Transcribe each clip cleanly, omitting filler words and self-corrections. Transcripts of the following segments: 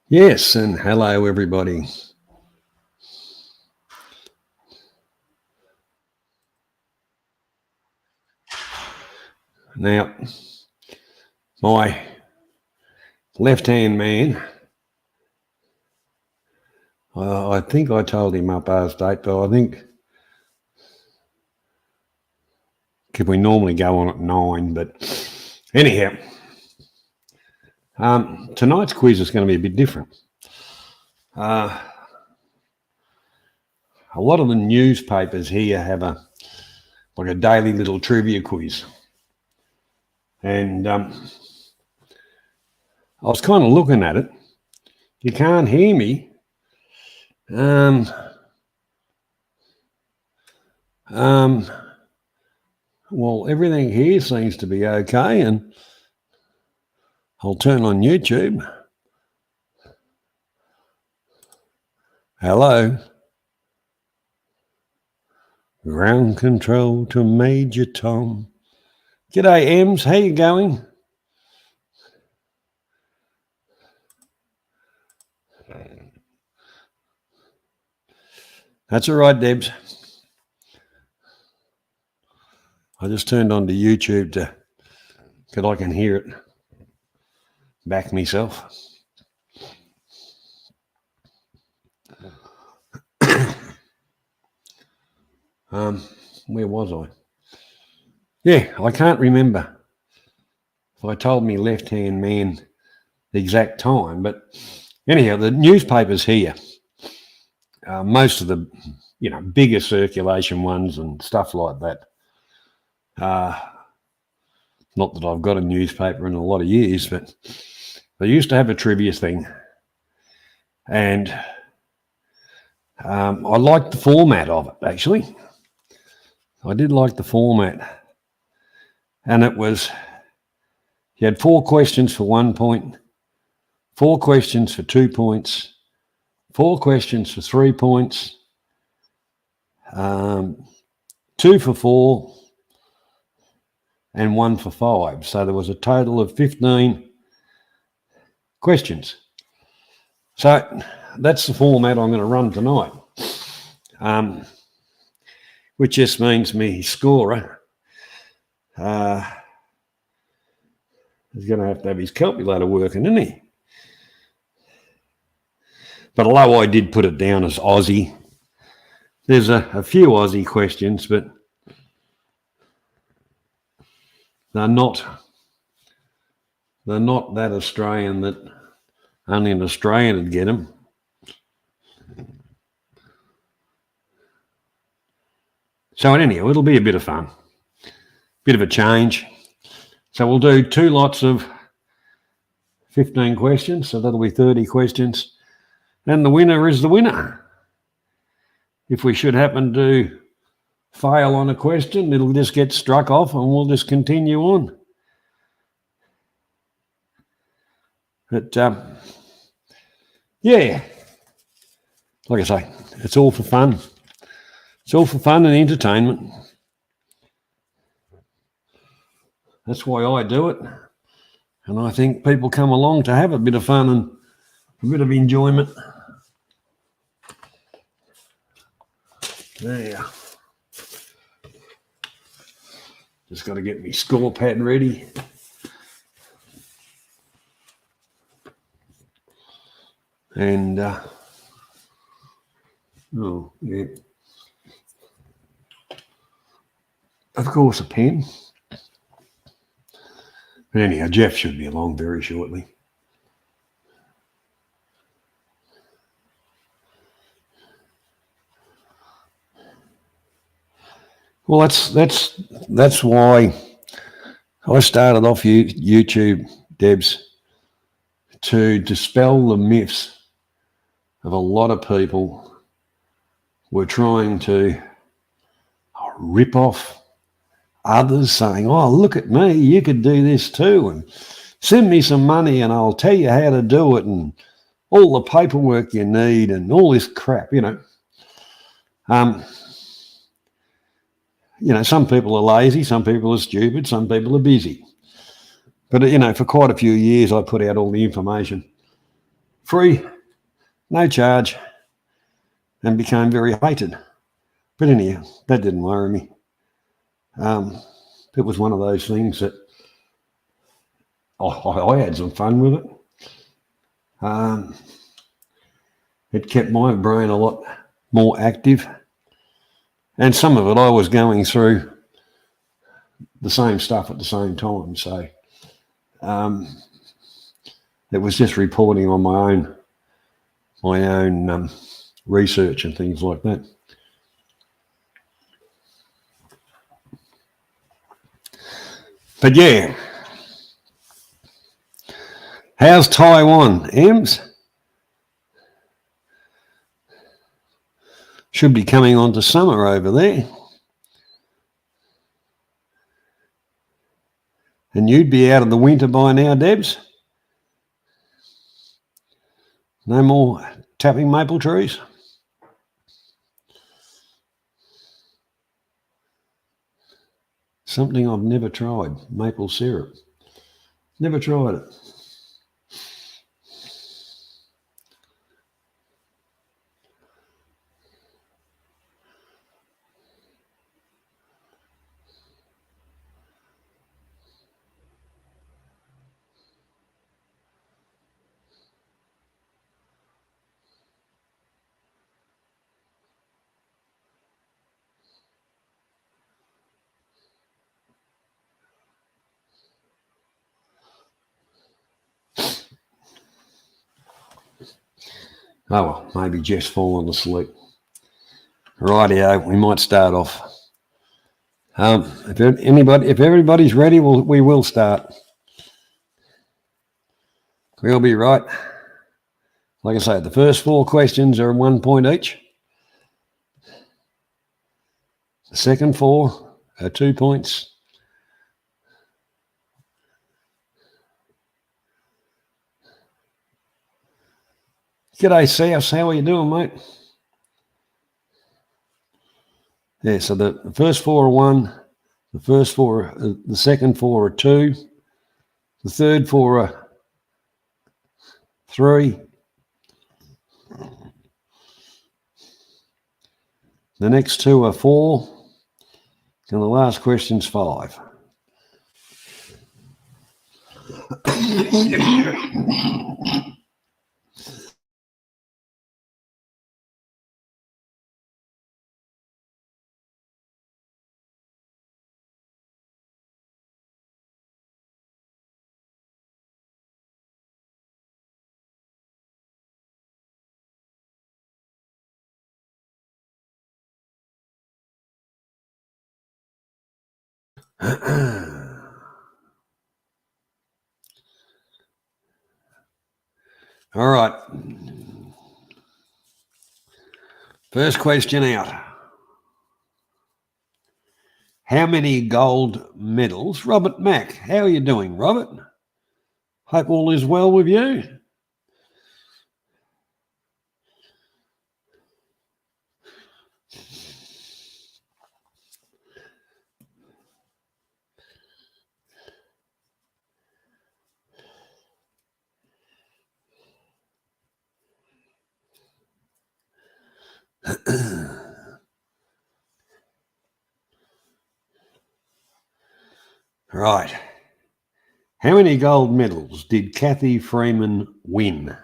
Yes, and hello everybody. Now, my left-hand man, I think I told him up past 8, but I think we normally go on at 9, but anyhow, tonight's quiz is going to be a bit different. A lot of the newspapers here have like a daily little trivia quiz. And I was kind of looking at it. You can't hear me. Well, everything here seems to be okay, and I'll turn on YouTube. Hello. Ground control to Major Tom. G'day, Ems. How you going? That's all right, Debs. I just turned on to YouTube because I can hear it back myself. Where was I? Yeah, I can't remember if I told me left-hand man the exact time, but anyhow, the newspapers here, most of the, bigger circulation ones and stuff like that. Not that I've got a newspaper in a lot of years, but they used to have a trivia thing, and I liked the format of it, actually. I did like the format. And it was, you had 4 questions for 1 point, 4 questions for 2 points, 4 questions for 3 points, 2 for 4, and 1 for 5. So there was a total of 15 questions. So that's the format I'm going to run tonight, which just means me scorer he's going to have his calculator working, isn't he? But although I did put it down as Aussie, there's a few Aussie questions, but they're not that Australian that only an Australian would get them. So anyhow, it'll be a bit of fun, bit of a change. So we'll do 2 lots of 15 questions, so that'll be 30 questions. And the winner is the winner. If we should happen to fail on a question, it'll just get struck off and we'll just continue on. But, yeah, like I say, it's all for fun. It's all for fun and entertainment. That's why I do it. And I think people come along to have a bit of fun and a bit of enjoyment. There. Just got to get my score pad ready. And, oh, yeah. Of course, a pen. But anyhow, Jeff should be along very shortly. Well, that's why I started off YouTube, Debs, to dispel the myths of a lot of people were trying to rip off others, saying, oh, look at me, you could do this too, and send me some money and I'll tell you how to do it, and all the paperwork you need and all this crap, some people are lazy, some people are stupid, some people are busy. But, for quite a few years, I put out all the information free, no charge, and became very hated. But anyhow, that didn't worry me. It was one of those things that I had some fun with it. It kept my brain a lot more active. And some of it I was going through the same stuff at the same time. So it was just reporting on my own research and things like that. But yeah, how's Taiwan, Ems? Should be coming on to summer over there. And you'd be out of the winter by now, Debs. No more tapping maple trees. Something I've never tried, maple syrup. Never tried it. Oh, well, maybe Jeff's fallen asleep. Rightio, we might start off. If everybody's ready, we will start. We'll be right. Like I say, the first 4 questions are 1 point each. The second 4 are 2 points. G'day, South. How are you doing, mate? Yeah, so the first 4 are 1. The second 4 are 2. The third 4 are 3. The next 2 are 4. And the last question's 5. All right. First question out. How many gold medals? Robert Mack. How are you doing, Robert? Hope all is well with you. Right. How many gold medals did Kathy Freeman win?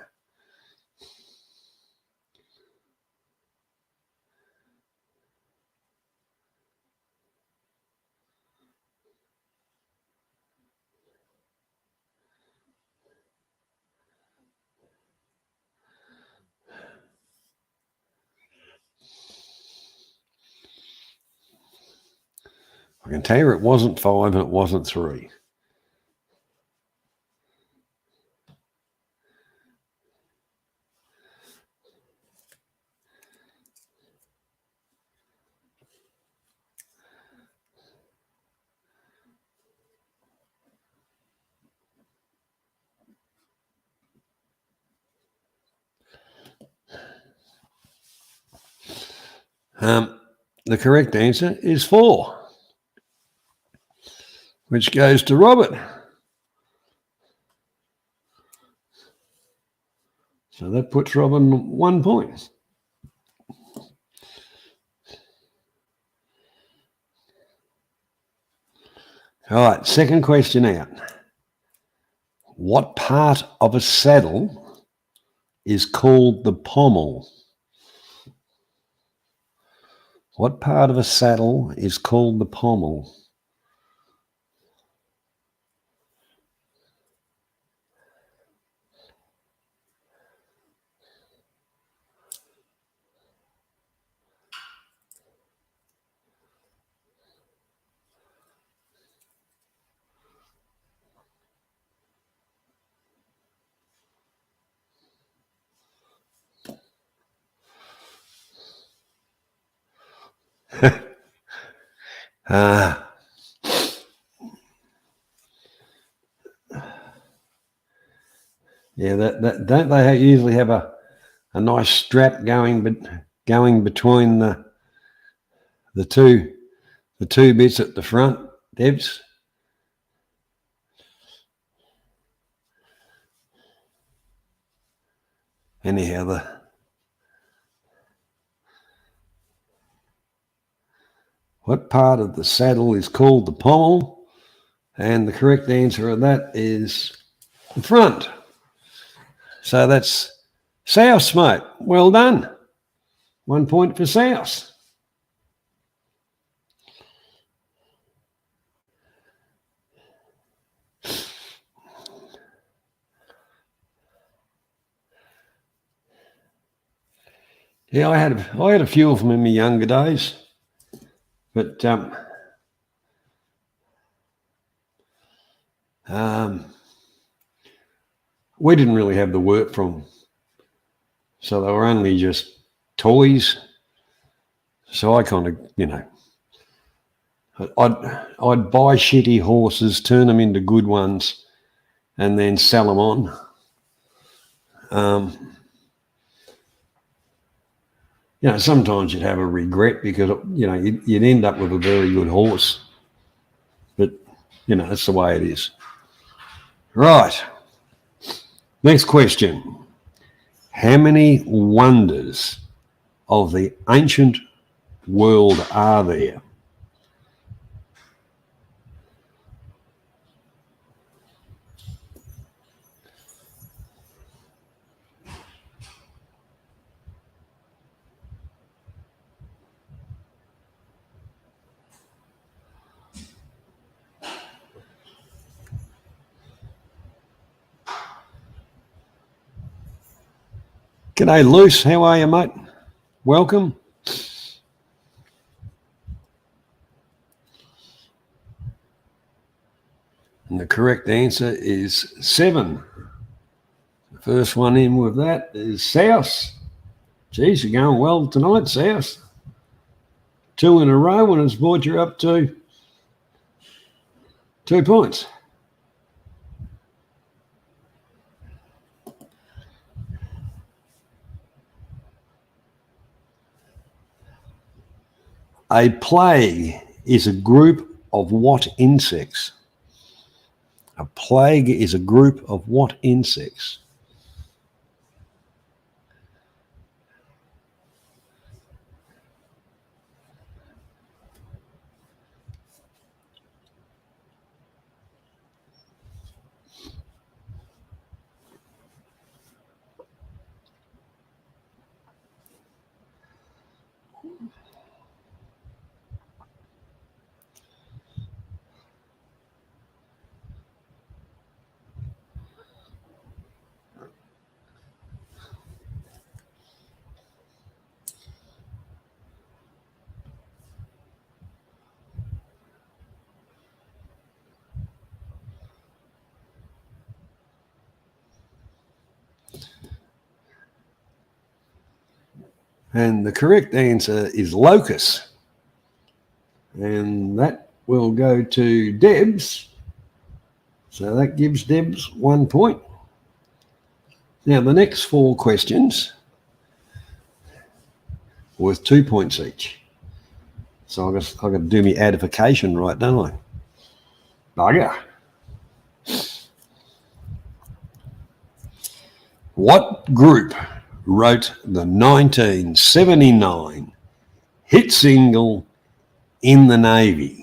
I can tell you it wasn't 5 and it wasn't 3. The correct answer is 4, which goes to Robert. So that puts Robin 1 point. All right, second question out. What part of a saddle is called the pommel? What part of a saddle is called the pommel? Yeah, that don't they usually have a nice strap going between the two bits at the front, Debs? Anyhow, what part of the saddle is called the pommel? And the correct answer of that is the front. So that's South, mate. Well done. 1 point for South. Yeah, I had a few of them in my younger days, but we didn't really have the work from them, so they were only just toys. So I kind of, I'd buy shitty horses, turn them into good ones, and then sell them on. Sometimes you'd have a regret because, you'd end up with a very good horse. But, that's the way it is. Right. Next question. How many wonders of the ancient world are there? G'day, Luce. How are you, mate? Welcome. And the correct answer is 7. The first one in with that is South. Geez, you're going well tonight, South. 2 in a row, and it's brought you up to 2 points. A plague is a group of what insects? A plague is a group of what insects? And the correct answer is locust. And that will go to Debs. So that gives Debs 1 point. Now, the next 4 questions worth 2 points each. So I've got to do my edification right, don't I? Bugger. What group wrote the 1979 hit single In the Navy?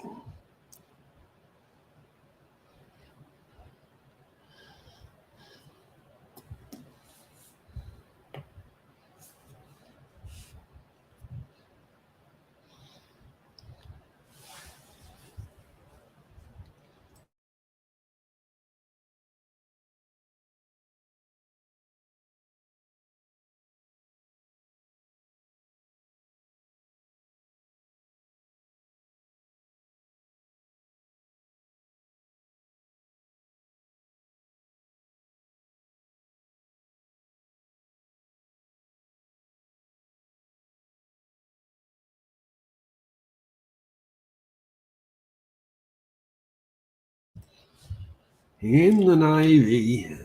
In the Navy.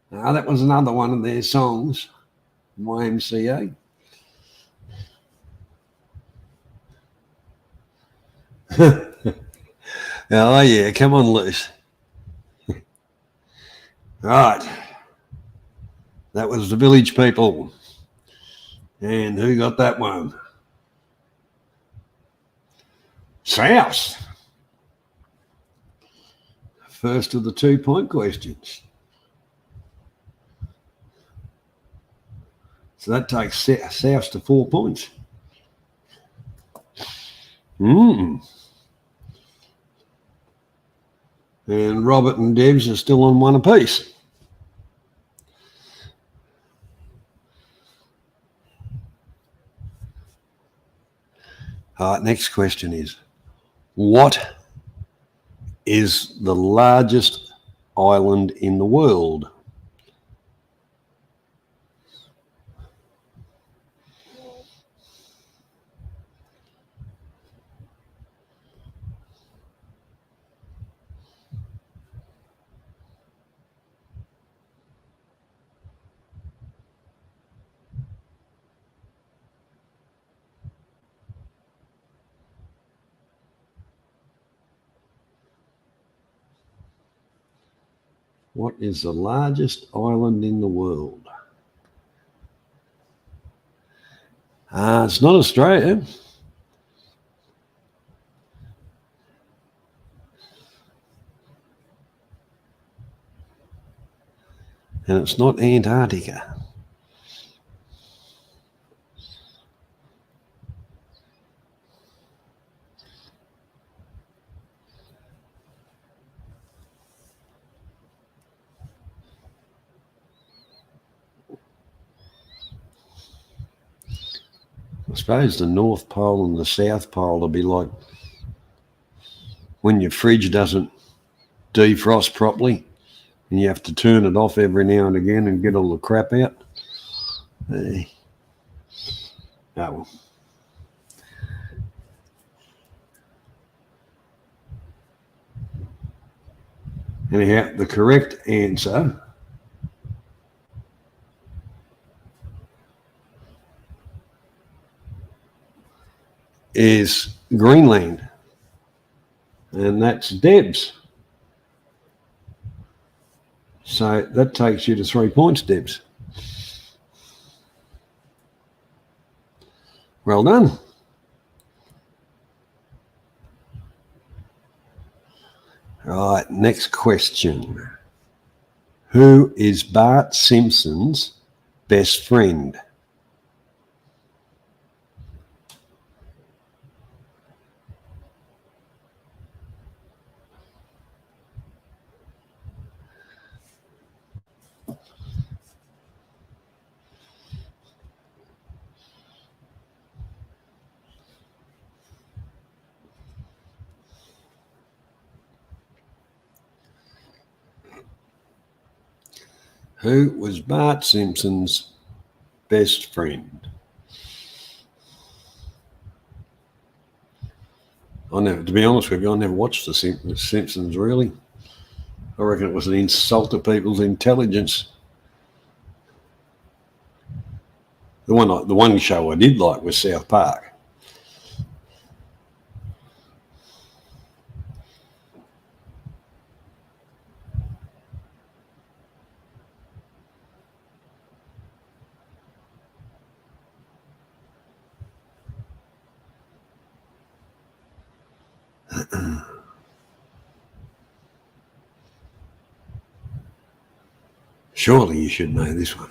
Now, that was another one of their songs, YMCA. Oh, yeah, come on, loose. Right. That was the Village People. And who got that one? South. First of the 2-point questions. So that takes South to 4 points. And Robert and Debs are still on one apiece. All right, next question is, what is the largest island in the world? What is the largest island in the world? It's not Australia. And it's not Antarctica. I suppose the North Pole and the South Pole will be like when your fridge doesn't defrost properly and you have to turn it off every now and again and get all the crap out. Oh, well. Anyhow, the correct answer is Greenland. And that's Debs. So that takes you to 3 points, Debs. Well done. All right, next question. Who is Bart Simpson's best friend? Who was Bart Simpson's best friend? To be honest with you, I never watched The Simpsons, really. I reckon it was an insult to people's intelligence. The one show I did like was South Park. Surely you should know this one.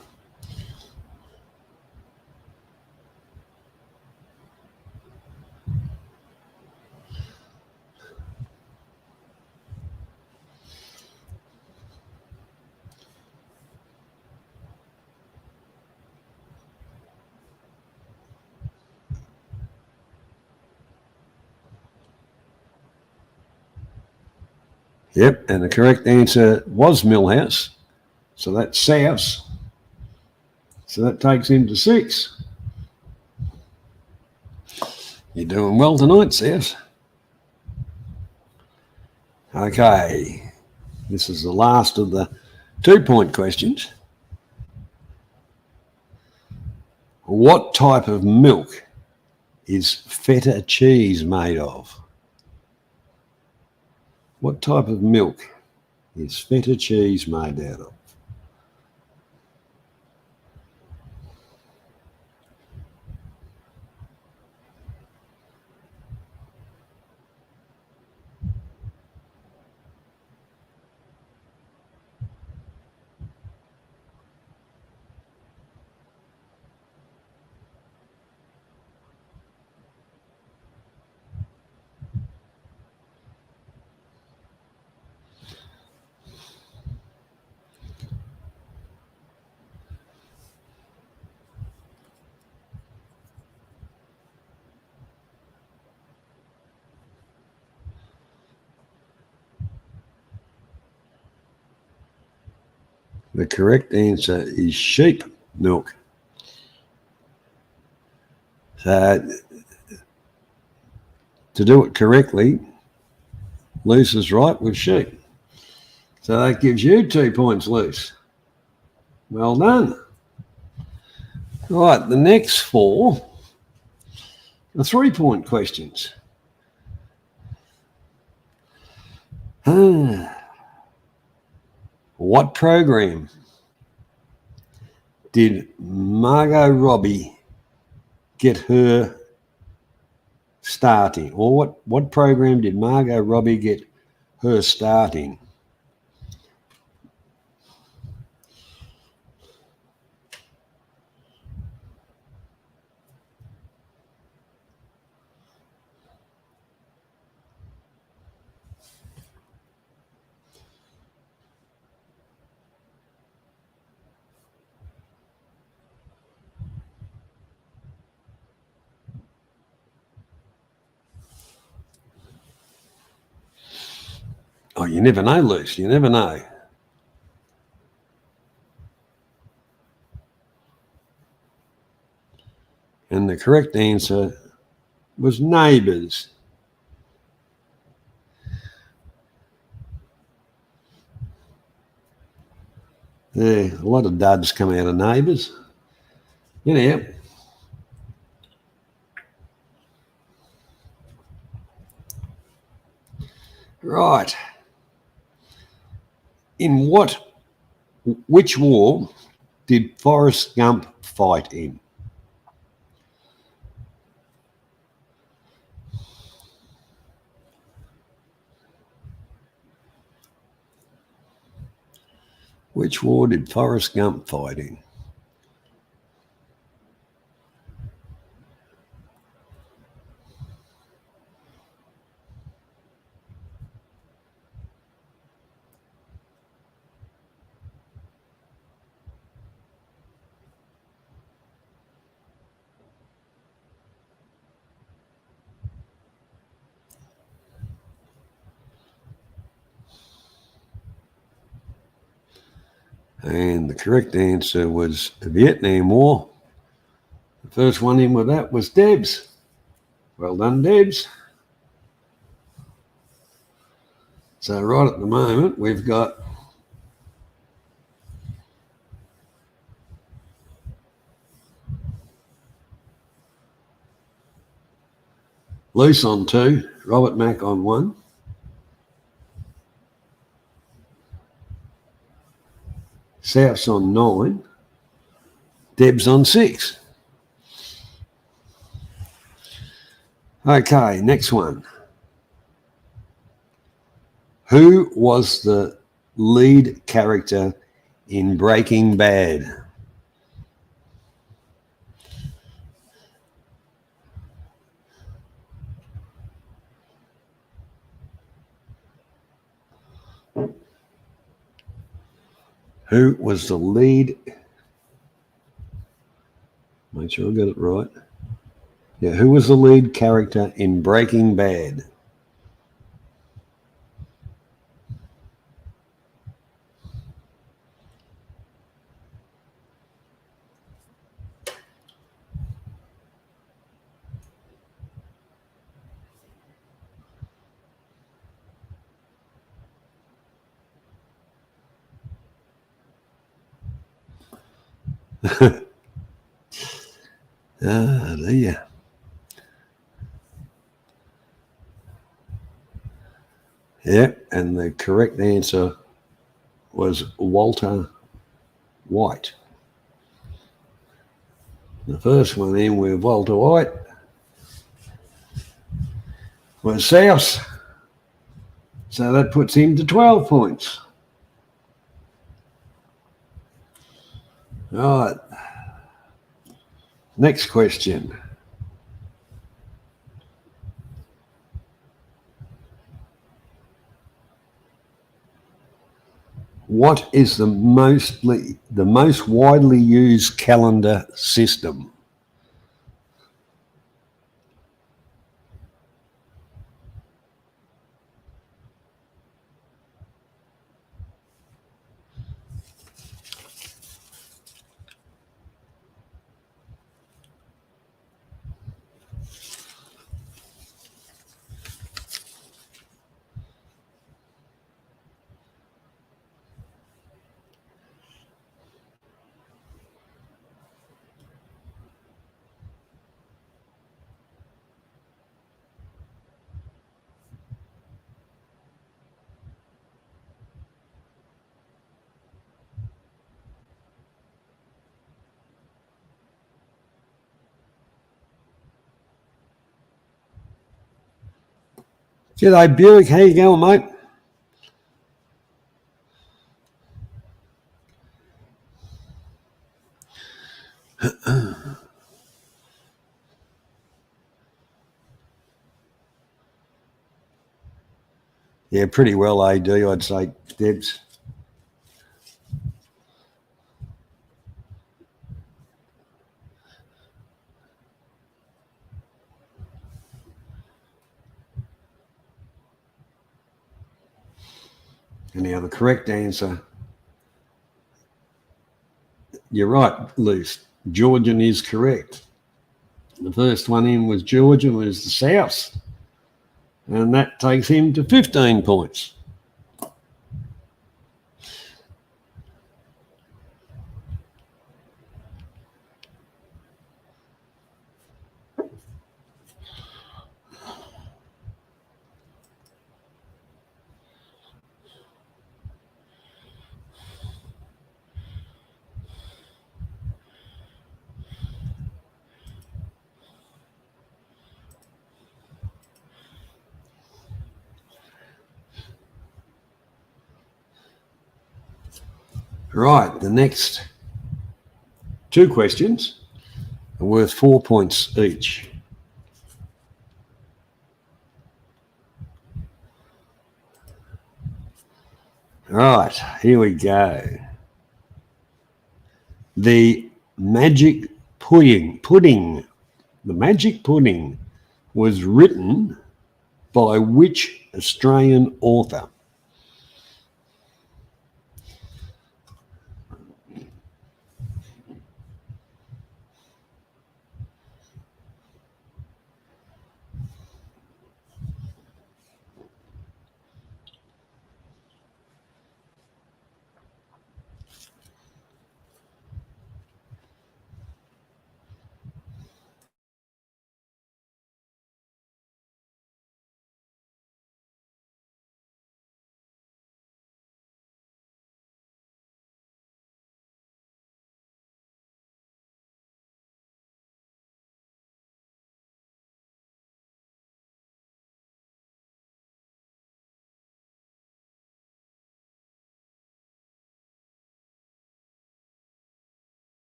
Yep, and the correct answer was Millhouse. So that's South. So that takes him to 6. You're doing well tonight, South. Okay, this is the last of the 2-point questions. What type of milk is feta cheese made of? What type of milk is feta cheese made out of? The correct answer is sheep milk. So to do it correctly, Luce is right with sheep. So that gives you 2 points, Luce. Well done. Right, the next 4 are 3-point questions. What program did Margot Robbie get her start in? Or what program did Margot Robbie get her start in? Oh, you never know, Luce. You never know. And the correct answer was Neighbours. Yeah, a lot of duds come out of Neighbours. Yeah. Right. In which war did Forrest Gump fight in? Which war did Forrest Gump fight in? And the correct answer was the Vietnam War. The first one in with that was Debs. Well done, Debs. So right at the moment, we've got Luce on 2, Robert Mack on 1. South's on 9. Debs on 6. Okay, next one. Who was the lead character in Breaking Bad? Who was the lead? Make sure I got it right. Yeah, who was the lead character in Breaking Bad? There. Yeah, and the correct answer was Walter White. The first one in with Walter White was South. So that puts him to 12 points. All right. Next question. What is the most widely used calendar system? G'day, Buick. How you going, mate? Yeah, pretty well, AD, I'd say, Debs. And now the correct answer, you're right, Luce. Georgian is correct. The first one in was Georgian, was the South. And that takes him to 15 points. Right, the next two questions are worth 4 points each. Right, here we go. The magic pudding was written by which Australian author?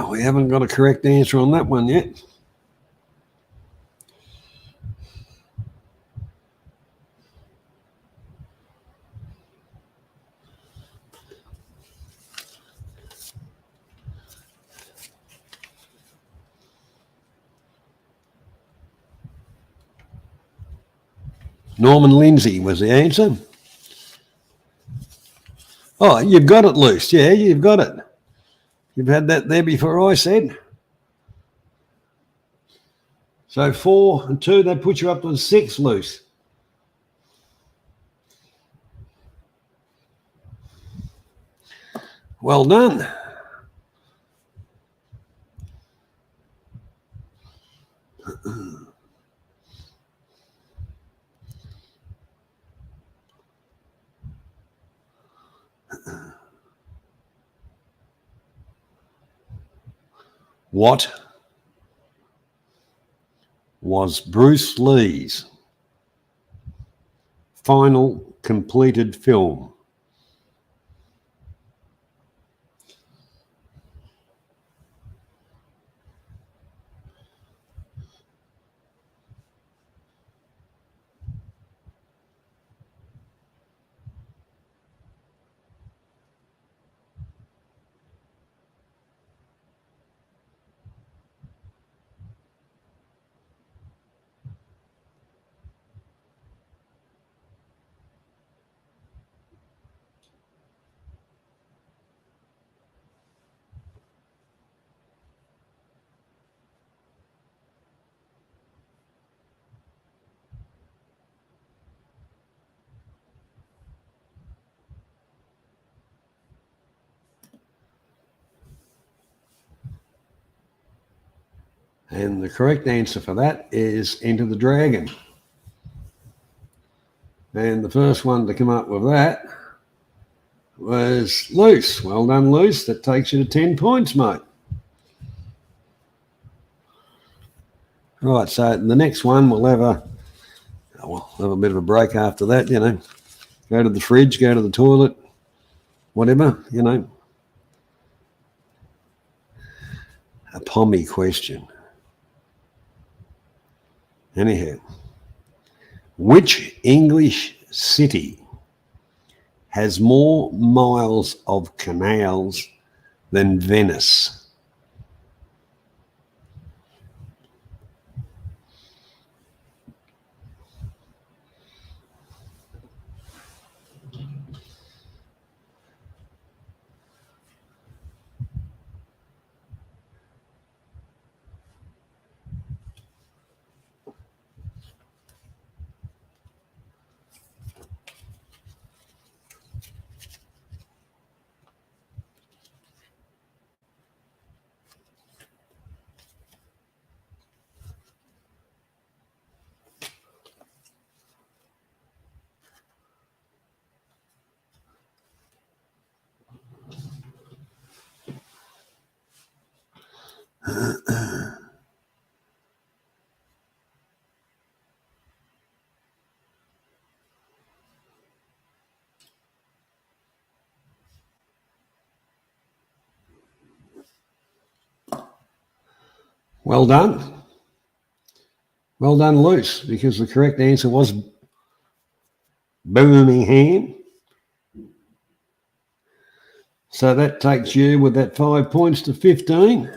We haven't got a correct answer on that one yet. Norman Lindsay was the answer. Oh, you've got it, Luce. Yeah, you've got it. You've had that there before, I said. So 4 and 2, that puts you up to 6, Luce. Well done. What was Bruce Lee's final completed film? And the correct answer for that is Enter the Dragon. And the first one to come up with that was Luce. Well done, Luce. That takes you to 10 points, mate. Right, so the next one we'll have a bit of a break after that, Go to the fridge, go to the toilet, whatever, A pommy question. Anyhow, which English city has more miles of canals than Venice? Well done. Well done, Luce, because the correct answer was Birmingham. So that takes you with that 5 points to 15.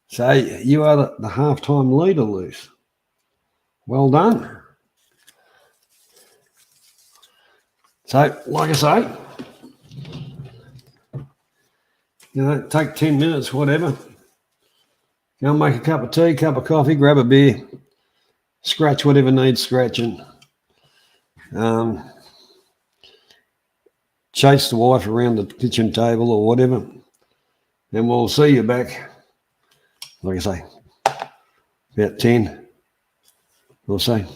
So you are the half-time leader, Luce. Well done. So, like I say, take 10 minutes, whatever. Go and make a cup of tea, cup of coffee, grab a beer, scratch whatever needs scratching. Chase the wife around the kitchen table or whatever. And we'll see you back, like I say, about 10, we'll say.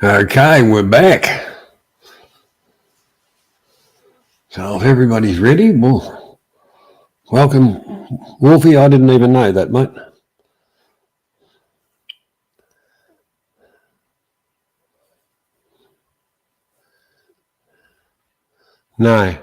Okay, we're back. So if everybody's ready, well, welcome. Wolfie, I didn't even know that, mate. No.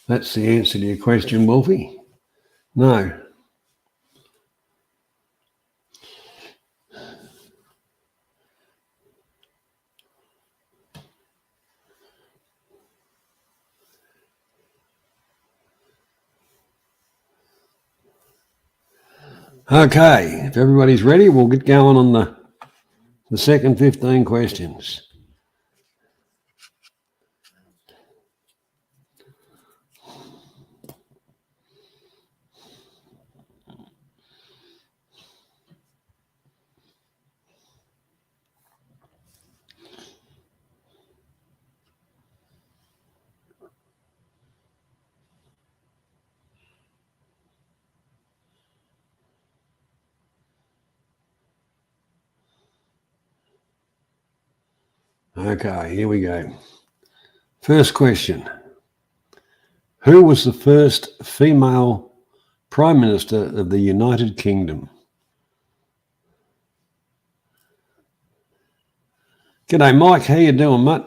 That's the answer to your question, Wolfie. No. Okay, if everybody's ready, we'll get going on the second 15 questions. Okay, here we go. First question. Who was the first female Prime Minister of the United Kingdom? G'day, Mike. How you doing, mate?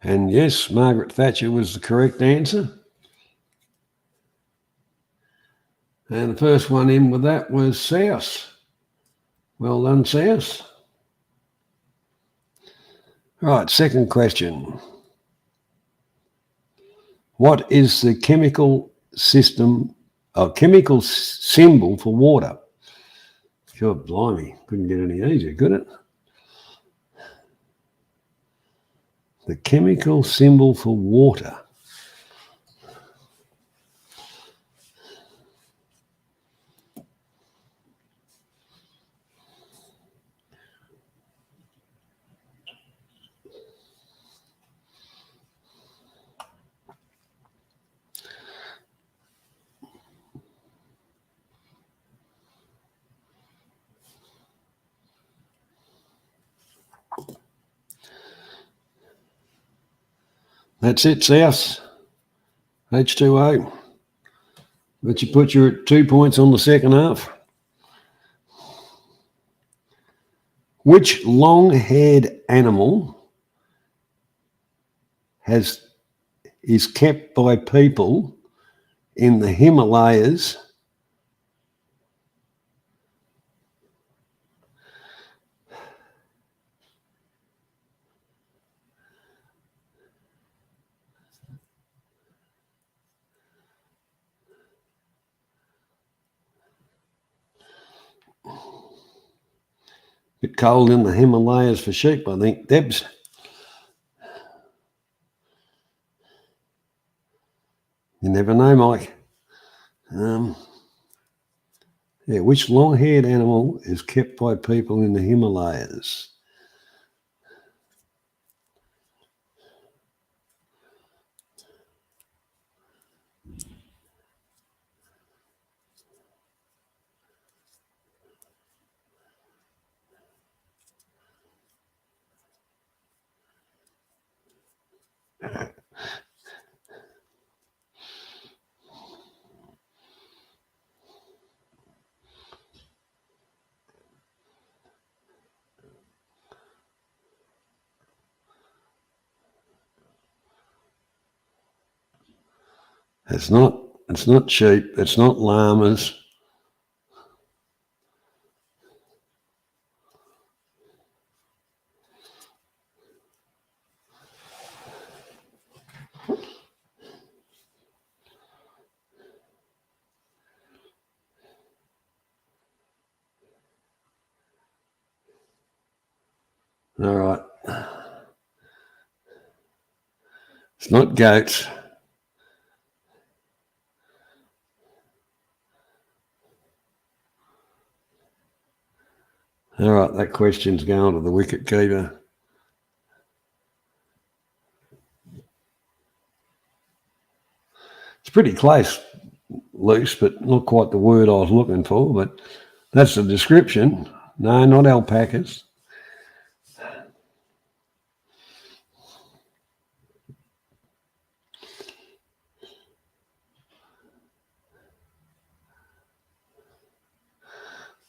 And yes, Margaret Thatcher was the correct answer. And the first one in with that was South. Well done, South. Right, second question. What is the chemical symbol for water? God blimey, couldn't get any easier, could it? The chemical symbol for water. That's it, South. H2O. But you put your 2 points on the second half. Which long-haired animal is kept by people in the Himalayas? Bit cold in the Himalayas for sheep, I think, Debs. You never know, Mike. Which long-haired animal is kept by people in the Himalayas? It's not sheep, it's not llamas. All right. It's not goats. All right, that question's going to the wicket keeper. It's pretty close, loose, but not quite the word I was looking for, but that's the description. No, not alpacas.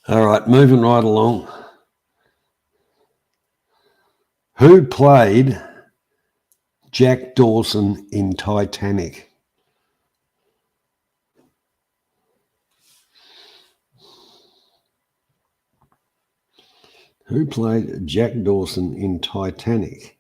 All right, moving right along. Who played Jack Dawson in Titanic? Who played Jack Dawson in Titanic?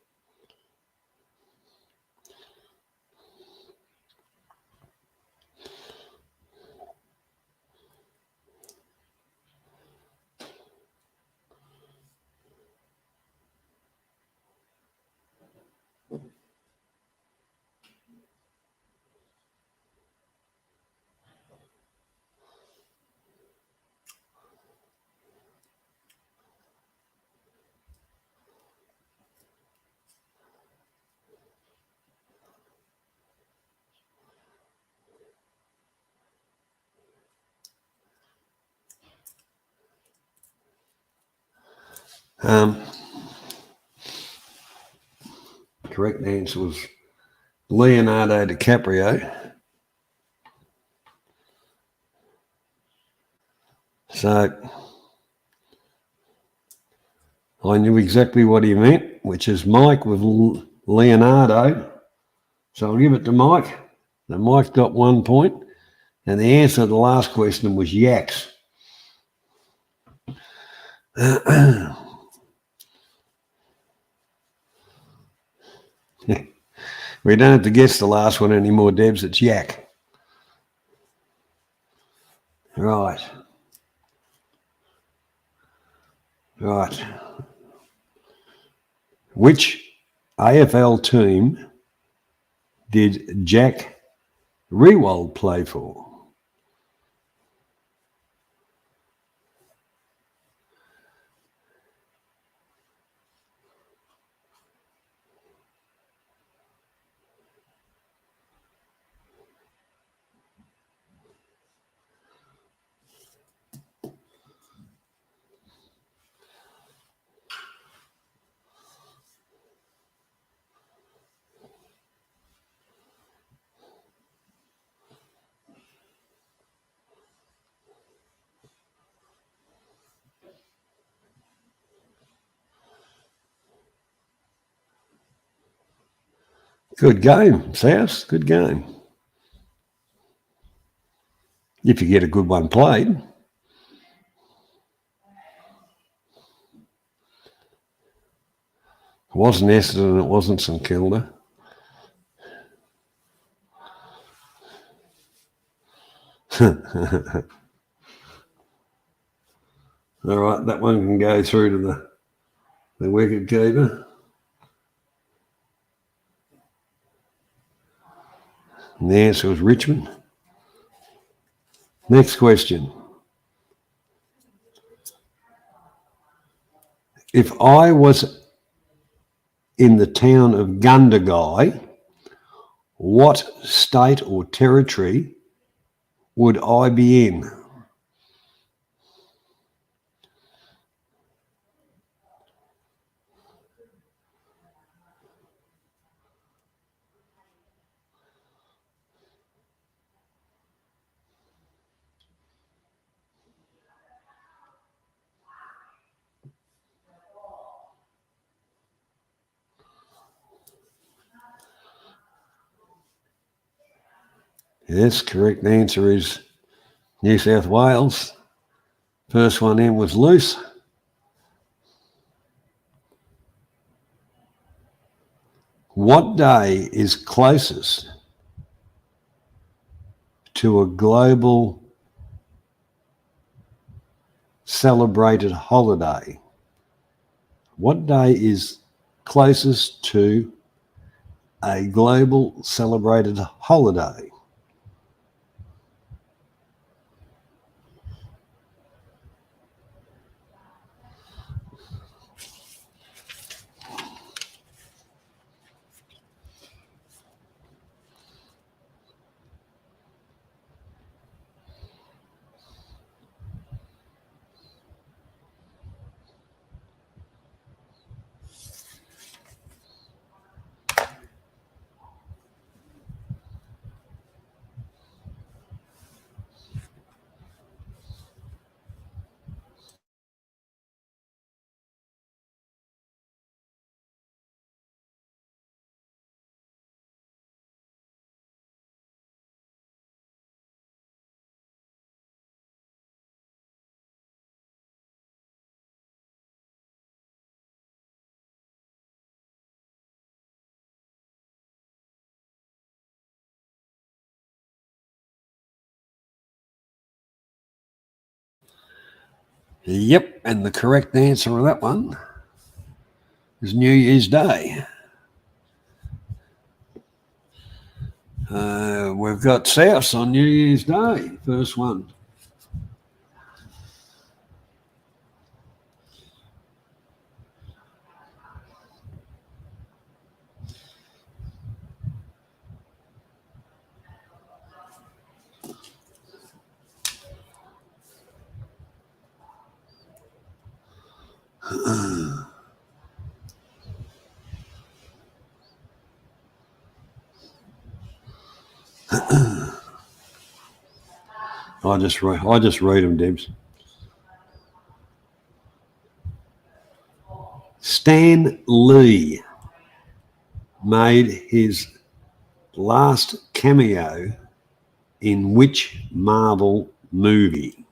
Correct answer was Leonardo DiCaprio. So I knew exactly what he meant, which is Mike with Leonardo. So I'll give it to Mike. Now Mike got 1 point. And the answer to the last question was yaks. We don't have to guess the last one anymore, Debs. It's yak. Right. Right. Which AFL team did Jack Riewoldt play for? Good game, South. Good game. If you get a good one played. It wasn't Essendon, it wasn't St Kilda. All right, that one can go through to the wicket keeper. And the answer was Richmond. Next question. If I was in the town of Gundagai, what state or territory would I be in? Yes, correct answer is New South Wales. First one in was loose. What day is closest to a global celebrated holiday What day is closest to a global celebrated holiday? Yep, and the correct answer of that one is New Year's Day. We've got South on New Year's Day, first one. I just read them, Debs. Stan Lee made his last cameo in which Marvel movie?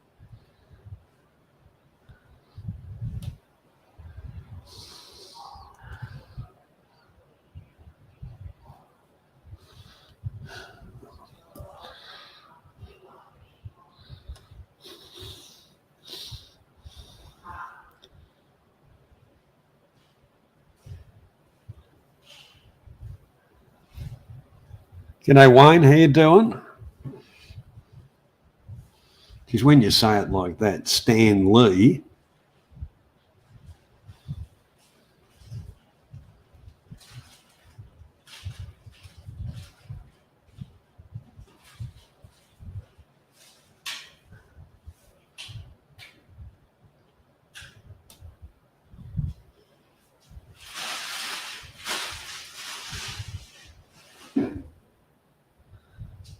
G'day, Wayne. How you doing? Because when you say it like that, Stan Lee.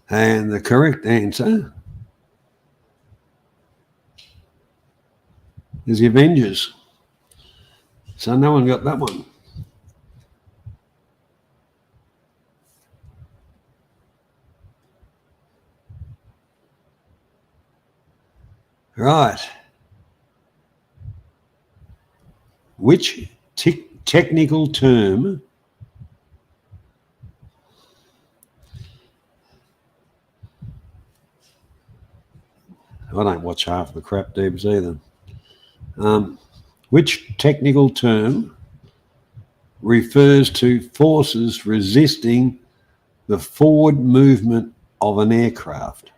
And the correct answer is the Avengers. So no one got that one. Right. Which technical term I don't watch half the crap, Debs, either. Which technical term refers to forces resisting the forward movement of an aircraft?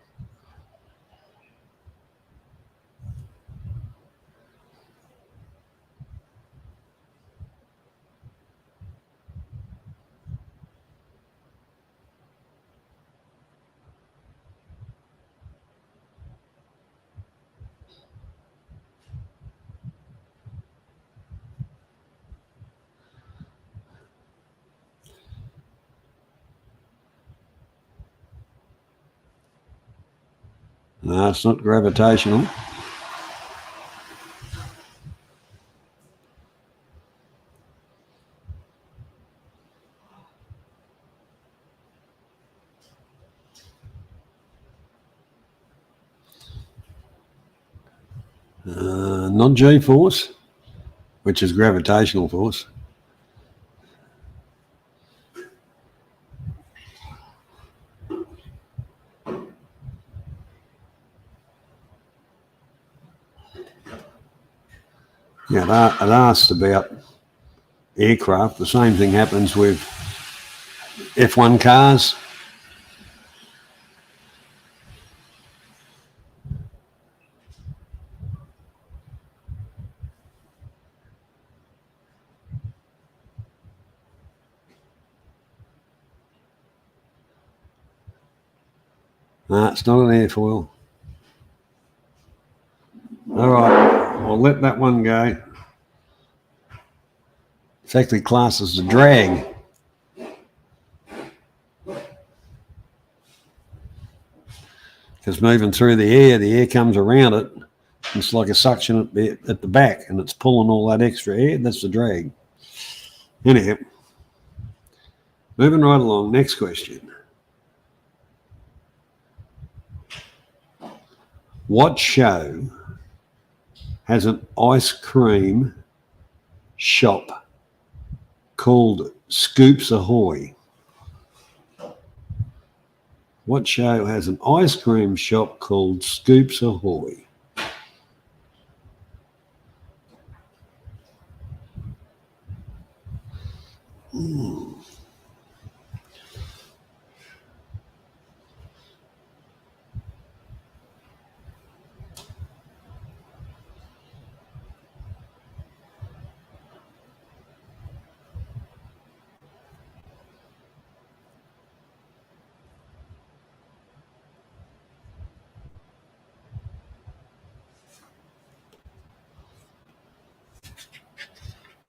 No, it's not gravitational. Not G-force, which is gravitational force. Yeah, it asked about aircraft. The same thing happens with F1 cars. No, it's not an airfoil. All right, I'll let that one go. It's actually classed as a drag. Because moving through the air comes around it. It's like a suction at the back, and it's pulling all that extra air. That's the drag. Anyhow, moving right along. Next question. What show has an ice cream shop called Scoops Ahoy? What show has an ice cream shop called Scoops Ahoy?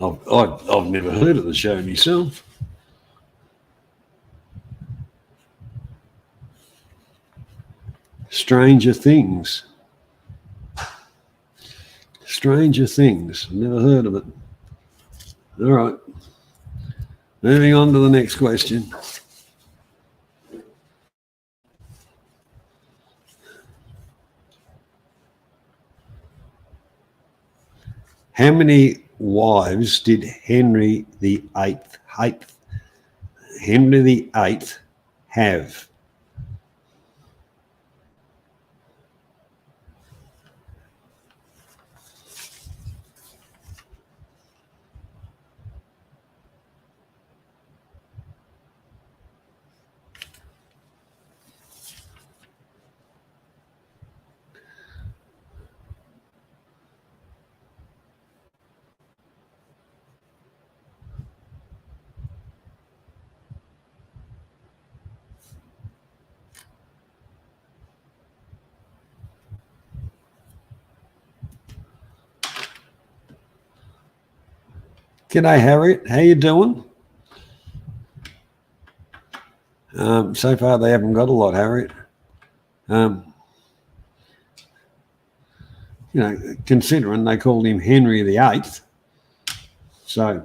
I've never heard of the show myself. Stranger Things. Stranger Things. Never heard of it. All right. Moving on to the next question. How many wives did Henry VIII have? G'day, Harriet. How you doing? So far, they haven't got a lot, Harriet. Considering they called him Henry VIII, so,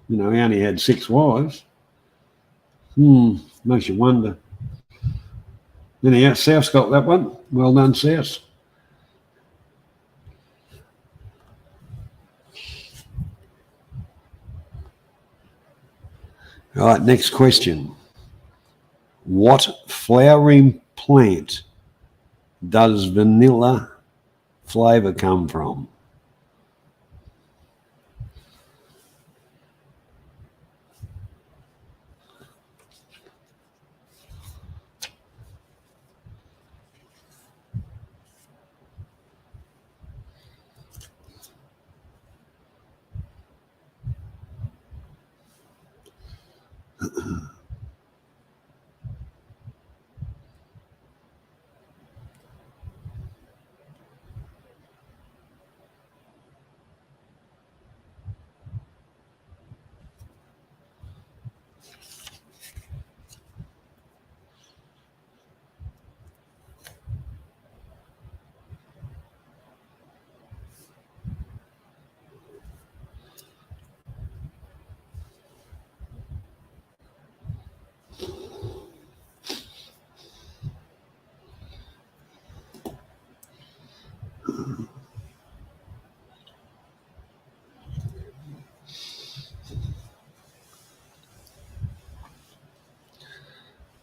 he only had 6 wives. Makes you wonder. Anyhow, South's got that one. Well done, South. All right, next question. What flowering plant does vanilla flavour come from?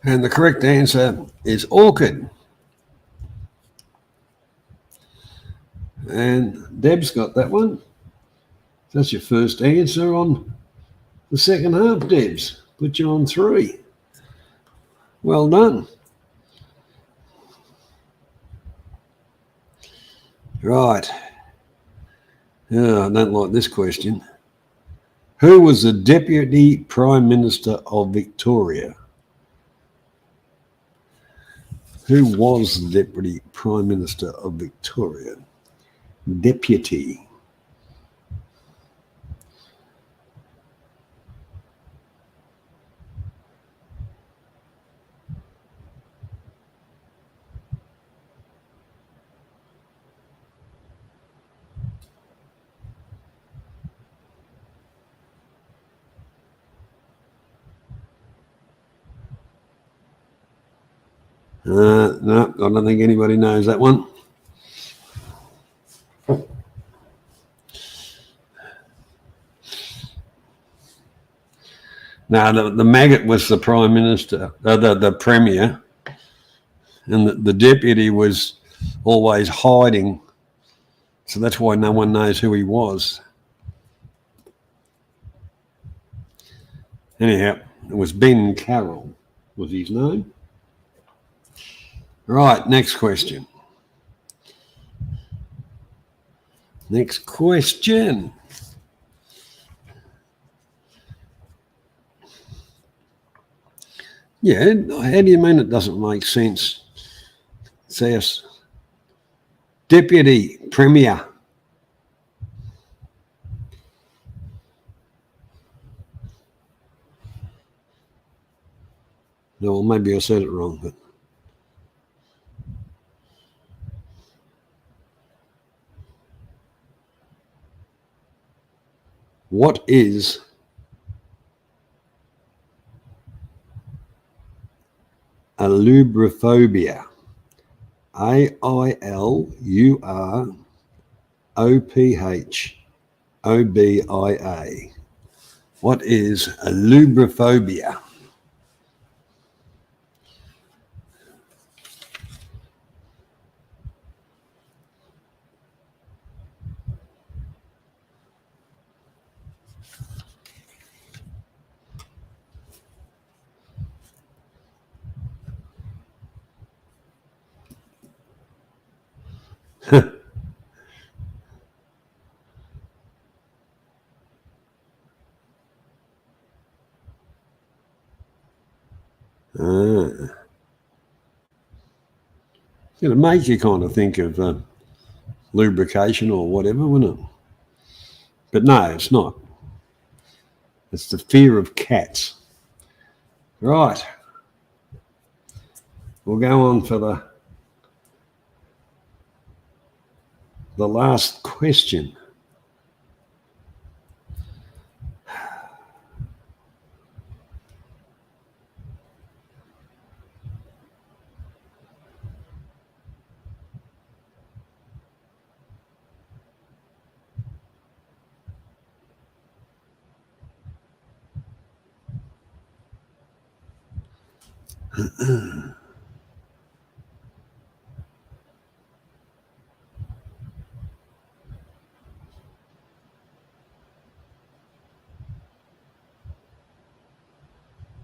And the correct answer is orchid. And Deb's got that one. That's your first answer on the second half, Debs. Put you on 3. Well done. Right. Oh, I don't like this question. Who was the Deputy Prime Minister of Victoria? Who was the Deputy Prime Minister of Victoria? Deputy. No, I don't think anybody knows that one. No, the maggot was the Prime Minister, the Premier, and the Deputy was always hiding. So that's why no one knows who he was. Anyhow, it was Ben Carroll was his name. Right, next question. Next question. Yeah, how do you mean it doesn't make sense? Says Deputy Premier. No, well, maybe I said it wrong, but what is alurophobia? AILUROPHOBIA. What is alurophobia? It'll make you kind of think of lubrication or whatever, wouldn't it? But no, it's not. It's the fear of cats. Right. We'll go on for the last question.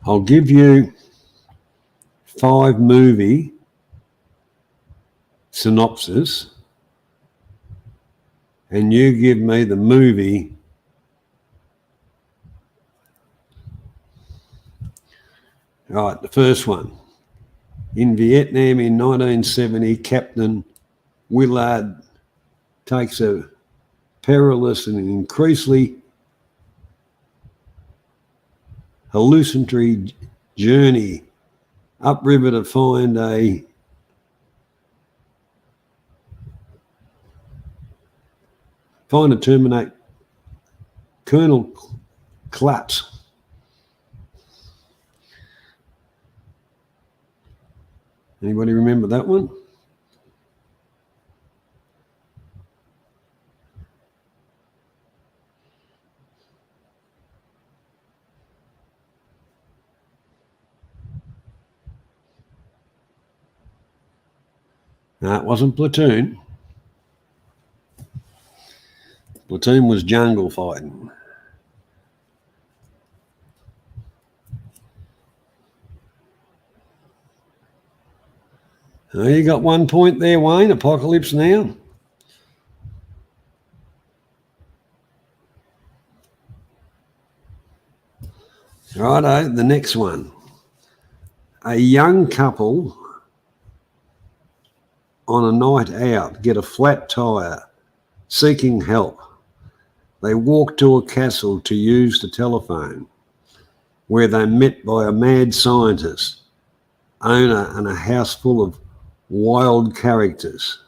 I'll give you 5 movie synopsis, and you give me the movie. All right, the first one. In Vietnam in 1970, Captain Willard takes a perilous and increasingly hallucinatory journey upriver to find and terminate Colonel Klutz. Anybody remember that one? No, it wasn't Platoon. Platoon was jungle fighting. Oh, you got 1 point there, Wayne. Apocalypse Now. Righto, the next one. A young couple on a night out get a flat tire, seeking help. They walk to a castle to use the telephone, where they're met by a mad scientist, owner, and a house full of wild characters.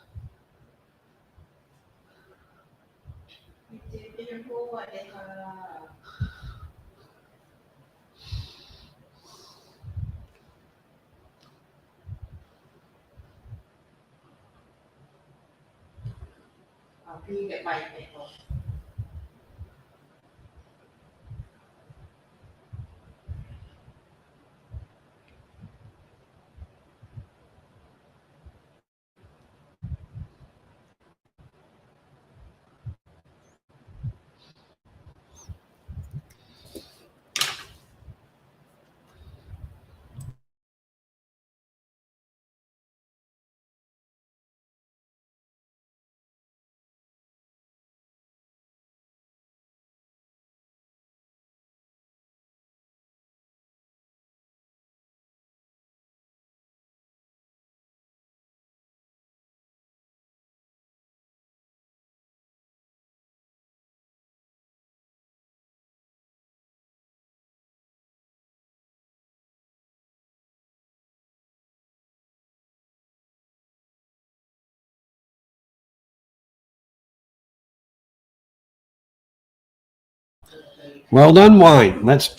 Well done, Wayne. That's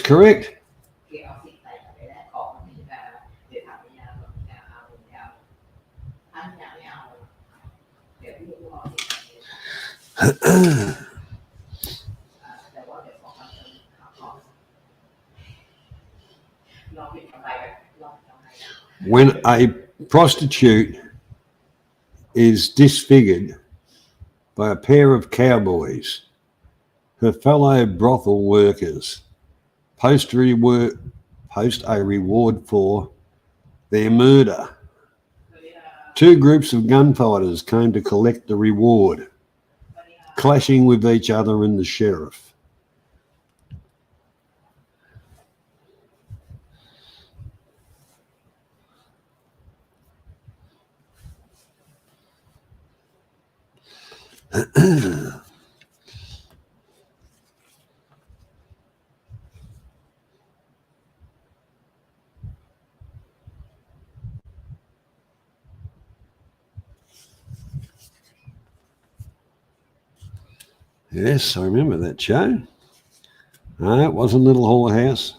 correct. When a prostitute is disfigured by a pair of cowboys, her fellow brothel workers post a reward for their murder. Two groups of gunfighters came to collect the reward, clashing with each other and the sheriff. Yes, I remember that show. No, it wasn't Little Whorehouse.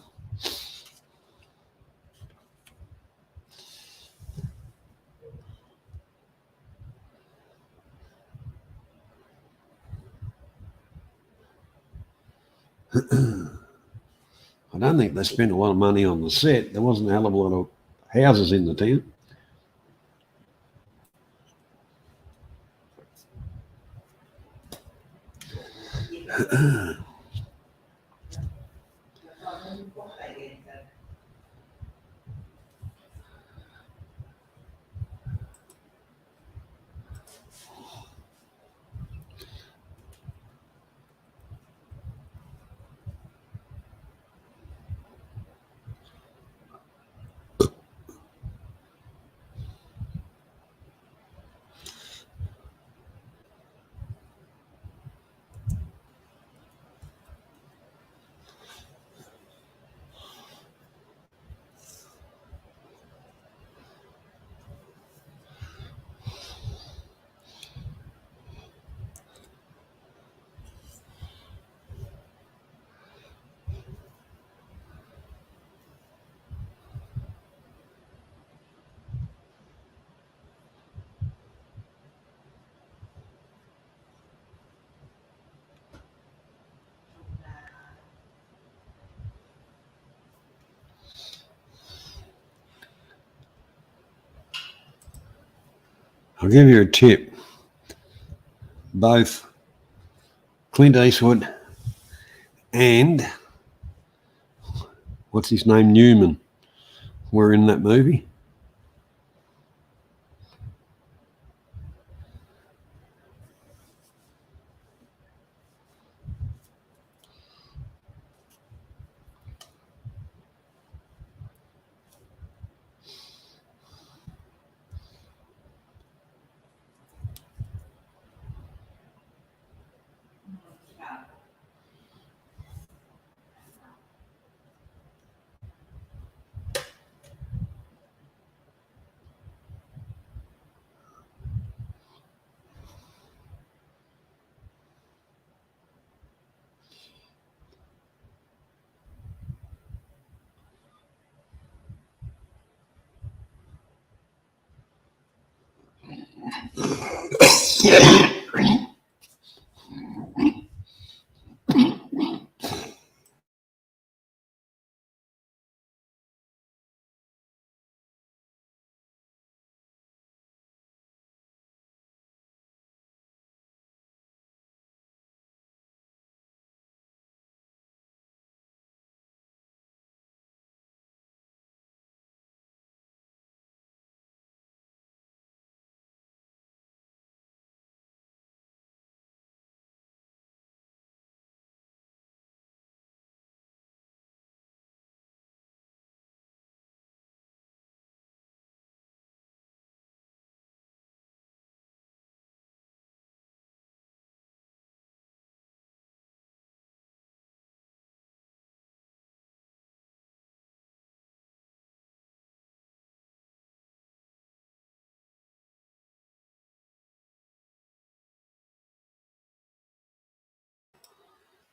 I don't think they spent a lot of money on the set. There wasn't a hell of a lot of houses in the town. I'll give you a tip. both Clint Eastwood and what's his name, Newman, were in that movie.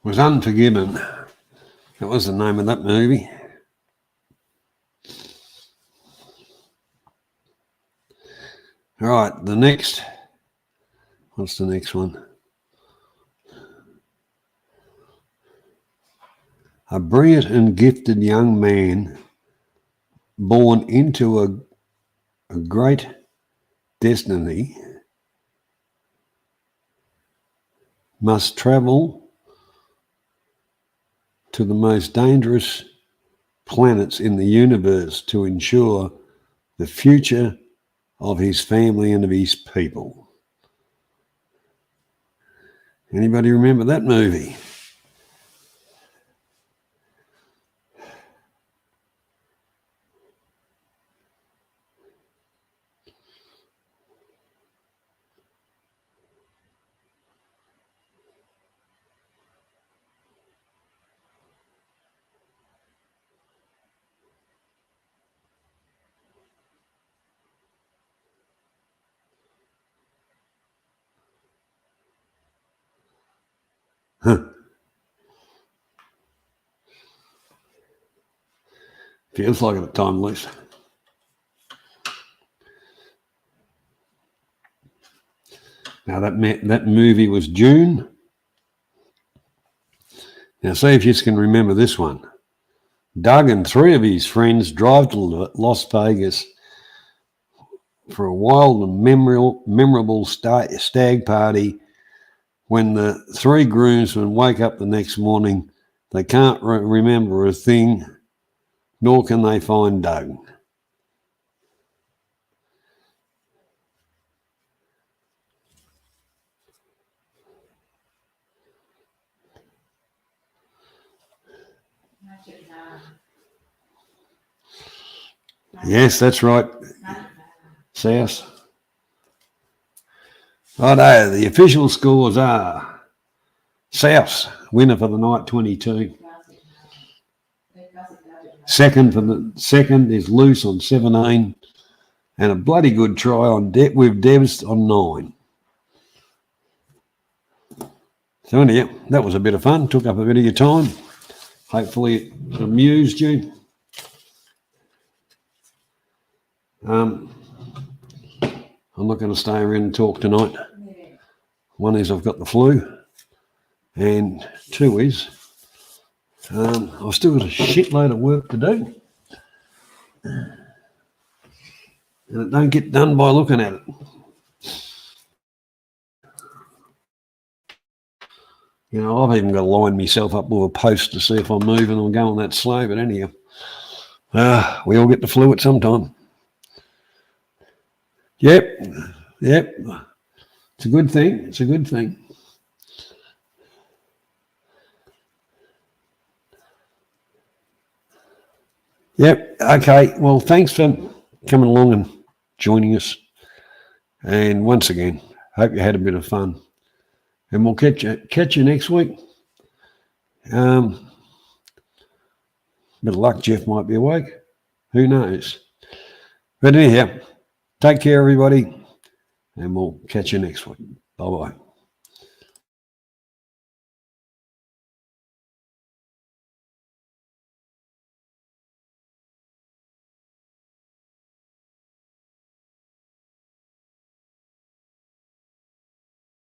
Was Unforgiven. That was the name of that movie. All right, what's the next one? A brilliant and gifted young man born into a great destiny must travel to the most dangerous planets in the universe to ensure the future of his family and of his people. Anybody remember that movie? Feels like it at time, Luce. Now that movie was June. Now see if you can remember this one. Doug and three of his friends drive to Las Vegas for a wild and memorable stag party. When the three groomsmen wake up the next morning, they can't remember a thing, nor can they find Doug. Yes, that's right. South. Righto, the official scores are South's winner for the night, 22. Second is Loose on 17, and a bloody good try on with Debs on 9. So anyhow, that was a bit of fun. Took up a bit of your time. Hopefully it amused you. I'm not going to stay around and talk tonight. One is I've got the flu, and two is I've still got a shitload of work to do, and it don't get done by looking at it. You know, I've even got to line myself up with a post to see if I'm moving or going that slow. But anyhow, we all get the flu at some time. Yep. It's a good thing. It's a good thing. Yep. Okay. Well, thanks for coming along and joining us. And once again, hope you had a bit of fun. And we'll catch you next week. Bit of luck, Jeff might be awake. Who knows? But anyhow, take care, everybody. And we'll catch you next week. Bye-bye.